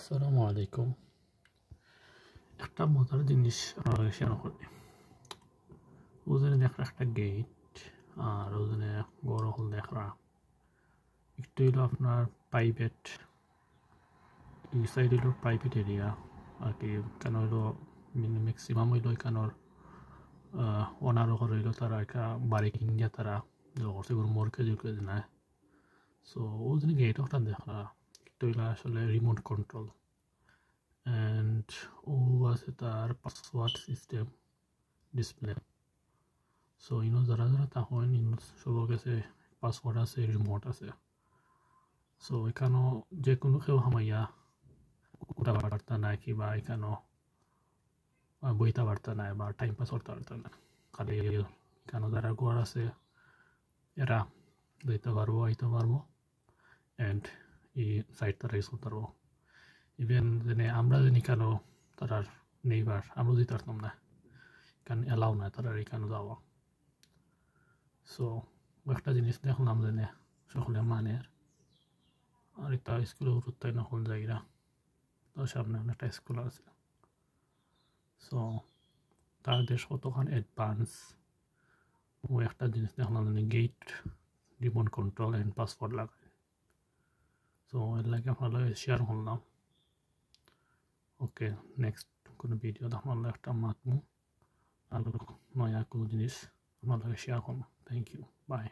আসসালামু আলাইকুম। একটা মজার জিনিস আপনাকে শেয়ার করি। ওজনে দেখা একটা গেট আর ওজনে বড় হল দেখা একটু হলো আপনার প্রাইভেট এই সাইড হলো প্রাইভেট এরিয়া আর কি কেন হলো ম্যাক্সিমাম হইলো এখানোর ওনারও হইলো তারা একটা বাড়ি কিনিয়া তারা করছে কোনো মরকে জুড়কে নাই। সো ওজনে গেট একটা দেখা একটু হইলো আসলে রিমোট কন্ট্রোল and ও আছে তার পাসওয়ার্ড সিস্টেম ডিসপ্লে। সো যারা যারা তখন সবার কাছে পাসওয়ার্ড আছে রিমোট আছে। সো এখানেও যে কোনো কেউ হামাইয়া উঠা পারতা নাই কিংবা এখানেও বইতে পারতা নাই বা টাইম পাস করতে পারতা না। খালি এখানেও যারা ঘর আছে এরা যেতে পারবো আইতে পারবো অ্যান্ড এই সাইট তারা ইউজ করতে পারবো। ইভেন যেনে আমরা জানি কেন তারার নেইবার আমরা দিতে পারতাম না, কারণ এলাও না তারা এখানে যাওয়া। সো একটা জিনিস দেখলাম যে সকলে মানের আর এটা স্কুলে উঠতে না কোন জায়গা তো সামনে একটা স্কুল আছে। সো তার দেশ কতক্ষণ অ্যাডভান্স ও একটা জিনিস দেখলাম যে gate remote control and password লাগায়। সো এর লাগে আপনার লাগে শেয়ার করলাম। ওকে, নেক্সট কোনো ভিডিও আপনার একটা মাতমু আর নয়া কোনো জিনিস আপনার লাগে শেয়ার করলাম। Thank you, by.